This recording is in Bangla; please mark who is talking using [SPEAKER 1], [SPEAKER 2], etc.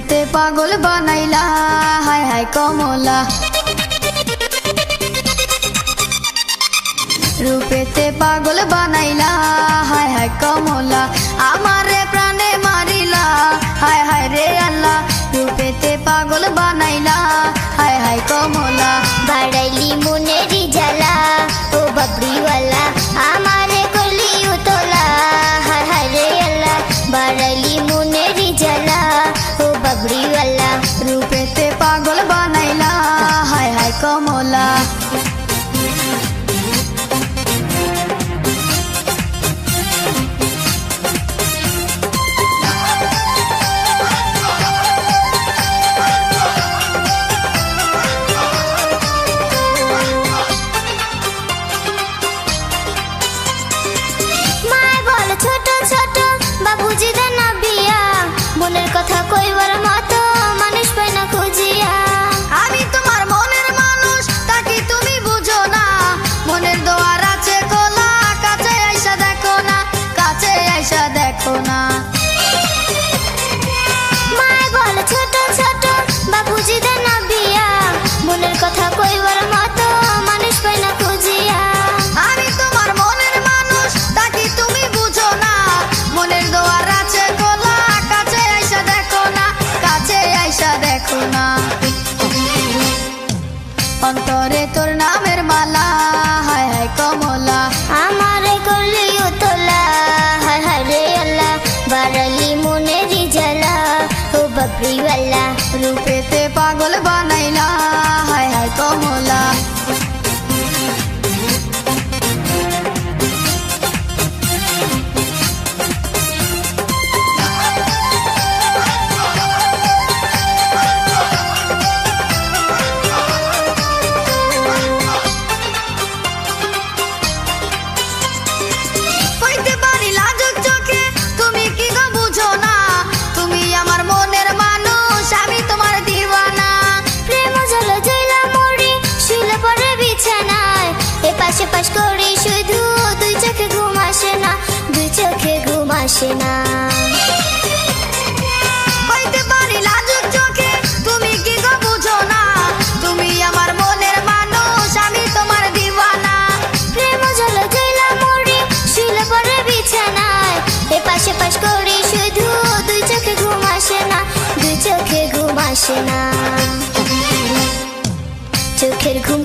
[SPEAKER 1] রূপেতে পাগল বানাইলা হায় হায় কমলা, রূপেতে পাগল বানাইলা হায় হায় কমলা, আমারে প্রাণে মারিলা হায় হায় রে আল্লাহ, রূপেতে পাগল বানাইলা হায় হায় কমলা।
[SPEAKER 2] বাড়াইলি মনেরি জ্বালা ও বাবরিওয়ালা, আমারে করলি উতলা হায় হায় রে আল্লাহ, বাড়াইলি মনেরি জ্বালা ও বাবরিওয়ালা,
[SPEAKER 1] রূপেতে পাগল বানাইলা হায় হায় কমলা।
[SPEAKER 2] ছোট ছোট বাবুজি দেন না বিয়া, মনের কথা কইবার মতো মানুষ পাই না খুঁজিয়া।
[SPEAKER 1] আমি তোমার মনের মানুষ তাকে তুমি বুঝো না, মনের দোয়ার আছে খোলা, কাছে আইসা দেখো না, কাছে আইসা দেখো না।
[SPEAKER 2] মায় বলে ছোট ছোট বাবুজি দেন না বিয়া, মনের কথা কইবার মতো মানুষ পাই না খুঁজিয়া।
[SPEAKER 1] আমি তোমার মনের মানুষ তাকে তুমি বুঝো না, মনের দোয়ার আছে খোলা, কাছে আইসা দেখো না, কাছে আইসা দেখো না। অন্তরে তোর নামের মালা হায় হায় কমলা,
[SPEAKER 2] আমারে করলি উতলা হায় হায় রে আল্লাহ, বাড়ালি মনেরি জ্বালা ও বাবরিওয়ালা,
[SPEAKER 1] রূপেতে পাগল বানাইলা হায় হায় কমলা। কইতে পারি লাজুক চোখে তুমি কি গো বুঝো না, তুমি আমার মনের মানুষ আমি তোমার দিওয়ানা।
[SPEAKER 2] প্রেম জল জইলা মরি শুলে পরে বিছানায়, এ পাশে পাশ করি শুধু দুই চোখে ঘুম আসে না, দুই চোখে ঘুম আসে না।
[SPEAKER 1] কইতে পারি লাজুক চোখে তুমি কি গো বুঝো না, তুমি আমার মনের মানুষ আমি তোমার দিওয়ানা।
[SPEAKER 2] প্রেম জল জইলা মরি শুলে পরে বিছানায়, এ পাশে পাশ করি শুধু দুই চোখে ঘুম আসে না, দুই চোখে ঘুম আসে না। চোখের ঘুম